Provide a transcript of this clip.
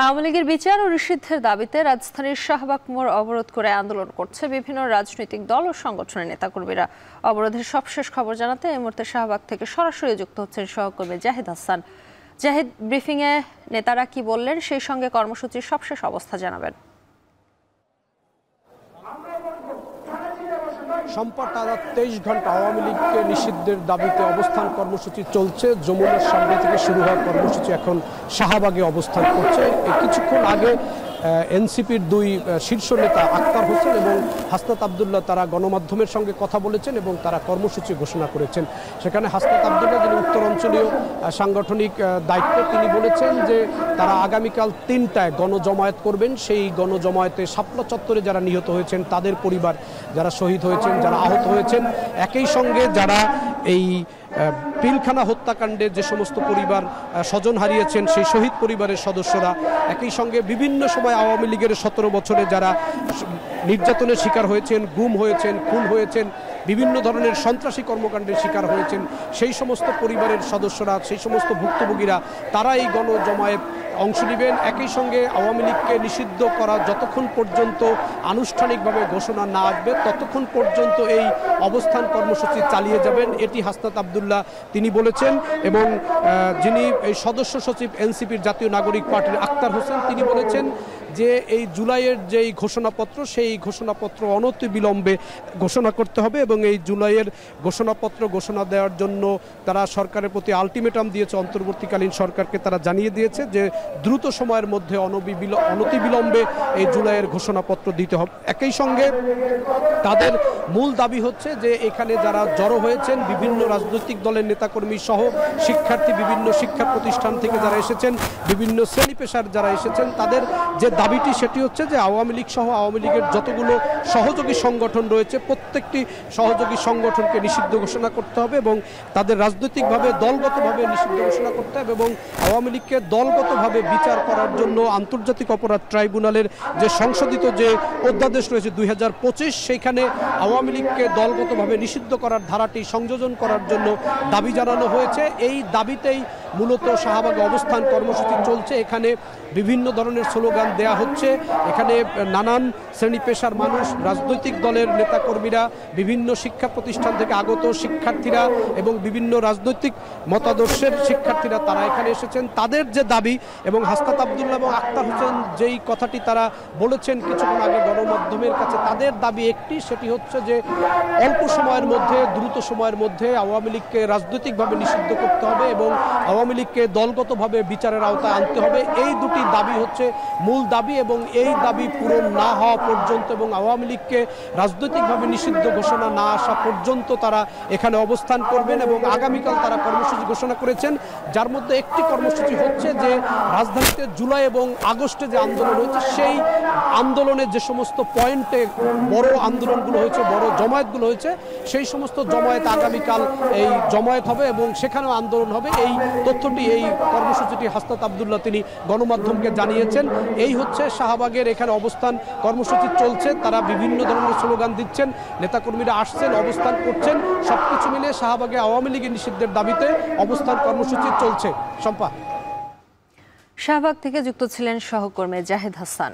আওয়ামী লীগের বিচার ও নিষিদ্ধের দাবিতে রাজধানীর শাহবাগ মোড় অবরোধ করে আন্দোলন করছে বিভিন্ন রাজনৈতিক দল ও সংগঠনের নেতাকর্মীরা। অবরোধের সবশেষ খবর জানাতে এই মুহূর্তে শাহবাগ থেকে সরাসরি যুক্ত হচ্ছেন সহকর্মী জাহিদ হাসান। জাহিদ, ব্রিফিংয়ে নেতারা কি বললেন, সেই সঙ্গে কর্মসূচির সবশেষ অবস্থা জানাবেন। সম্পা টানা 23 ঘন্টা আওয়ামী লীগকে নিষিদ্ধের দাবিতে অবস্থান কর্মসূচি চলছে। যমুনার সামনে থেকে শুরু হওয়া কর্মসূচি এখন শাহবাগে অবস্থান করছে। কিছুক্ষণ আগে এনসিপির দুই শীর্ষ নেতা আক্তার হোসেন এবং হাসনাত আবদুল্লাহ তারা গণমাধ্যমের সঙ্গে কথা বলেছেন এবং তারা কর্মসূচি ঘোষণা করেছেন। সেখানে হাসনাত আবদুল্লাহ, যিনি উত্তরাঞ্চলীয় সাংগঠনিক দায়িত্ব, তিনি বলেছেন যে তারা আগামীকাল 3টায় গণজমায়েত করবেন। সেই গণজমায়েতে শাপলা চত্বরে যারা নিহত হয়েছেন তাদের পরিবার, যারা শহীদ হয়েছেন, যারা আহত হয়েছেন, একই সঙ্গে যারা এই পিলখানা হত্যাকাণ্ডের যে সমস্ত পরিবার স্বজন হারিয়েছেন সেই শহীদ পরিবারের সদস্যরা, একই সঙ্গে বিভিন্ন সময় আওয়ামী লীগের 17 বছরে যারা নির্যাতনের শিকার হয়েছেন, গুম হয়েছেন, খুন হয়েছেন, বিভিন্ন ধরনের সন্ত্রাসী কর্মকাণ্ডের শিকার হয়েছেন, সেই সমস্ত পরিবারের সদস্যরা, সেই সমস্ত ভুক্তভোগীরা তারা এই গণজমায়েত অংশ নেবেন। একই সঙ্গে আওয়ামী লীগকে নিষিদ্ধ করা যতক্ষণ পর্যন্ত আনুষ্ঠানিকভাবে ঘোষণা না আসবে ততক্ষণ পর্যন্ত এই অবস্থান কর্মসূচি চালিয়ে যাবেন, এটি হাসনাত আবদুল্লাহ তিনি বলেছেন। এবং যিনি এই সদস্য সচিব এনসিপির জাতীয় নাগরিক পার্টির আক্তার হোসেন, তিনি বলেছেন যে এই জুলাইয়ের যেই ঘোষণাপত্র সেই ঘোষণাপত্র অনতিবিলম্বে ঘোষণা করতে হবে এবং এই জুলাইয়ের ঘোষণাপত্র ঘোষণা দেওয়ার জন্য তারা সরকারের প্রতি আলটিমেটাম দিয়েছে। অন্তর্বর্তীকালীন সরকারকে তারা জানিয়ে দিয়েছে যে দ্রুত সময়ের মধ্যে অনতিবিলম্বে এই জুলাইয়ের ঘোষণাপত্র দিতে হবে। একই সঙ্গে তাদের মূল দাবি হচ্ছে যে এখানে যারা জড়ো হয়েছেন বিভিন্ন রাজনৈতিক দলের নেতাকর্মী সহ শিক্ষার্থী, বিভিন্ন শিক্ষা প্রতিষ্ঠান থেকে যারা এসেছেন, বিভিন্ন শ্রেণী পেশার যারা এসেছেন, তাদের যে দাবিটি সেটি হচ্ছে যে আওয়ামী লীগ সহ আওয়ামী লীগের যতগুলো সহযোগী সংগঠন রয়েছে প্রত্যেকটি সহযোগী সংগঠনকে নিষিদ্ধ ঘোষণা করতে হবে এবং তাদের রাজনৈতিকভাবে দলগতভাবে নিষিদ্ধ ঘোষণা করতে হবে এবং আওয়ামী লীগকে দলগতভাবে বিচার করার জন্য আন্তর্জাতিক অপরাধ ট্রাইব্যুনালের যে সংশোধিত যে অধ্যাদেশ রয়েছে 2025, সেইখানে আওয়ামী লীগকে দলগতভাবে নিষিদ্ধ করার ধারাটি সংযোজন করার জন্য দাবি জানানো হয়েছে। এই দাবিতেই মূলত শাহবাগে অবস্থান কর্মসূচি চলছে। এখানে বিভিন্ন ধরনের স্লোগান দেয়া হচ্ছে। এখানে নানান শ্রেণী পেশার মানুষ, রাজনৈতিক দলের নেতাকর্মীরা, বিভিন্ন শিক্ষা প্রতিষ্ঠান থেকে আগত শিক্ষার্থীরা এবং বিভিন্ন রাজনৈতিক মতাদর্শের শিক্ষার্থীরা তারা এখানে এসেছেন। তাদের যে দাবি এবং হাসনাত আবদুল্লাহ এবং আক্তার হোসেন যেই কথাটি তারা বলেছেন কিছুক্ষণ আগে গণমাধ্যমের কাছে, তাদের দাবি একটি, সেটি হচ্ছে যে অল্প সময়ের মধ্যে, দ্রুত সময়ের মধ্যে আওয়ামী লীগকে রাজনৈতিকভাবে নিষিদ্ধ করতে হবে এবং আওয়ামী লীগকে দলগতভাবে বিচারের আওতায় আনতে হবে। এই দুটি দাবি হচ্ছে মূল দাবি এবং এই দাবি পূরণ না হওয়া পর্যন্ত এবং আওয়ামী লীগকে রাজনৈতিকভাবে নিষিদ্ধ ঘোষণা না আসা পর্যন্ত তারা এখানে অবস্থান করবেন এবং আগামীকাল তারা কর্মসূচি ঘোষণা করেছেন, যার মধ্যে একটি কর্মসূচি হচ্ছে যে রাজধানীতে জুলাই এবং আগস্টে যে আন্দোলন হয়েছে সেই আন্দোলনের যে সমস্ত পয়েন্টে বড় আন্দোলনগুলো হয়েছে, বড় জমায়েতগুলো হয়েছে, সেই সমস্ত জমায়েত আগামীকাল এই জমায়েত হবে এবং সেখানেও আন্দোলন হবে। এই তথ্যটি, এই কর্মসূচিটি হাসনাত আবদুল্লাহ তিনি গণমাধ্যমকে জানিয়েছেন। এই হচ্ছে শাহবাগের এখানে অবস্থান কর্মসূচি চলছে। তারা বিভিন্ন ধরনের স্লোগান দিচ্ছেন, নেতাকর্মীরা আসছেন, অবস্থান করছেন। সবকিছু মিলে শাহবাগে আওয়ামী লীগের নিষিদ্ধের দাবিতে অবস্থান কর্মসূচি চলছে। শম্পা, শাহবাগ থেকে যুক্ত ছিলেন সহকর্মী জাহিদ হাসান।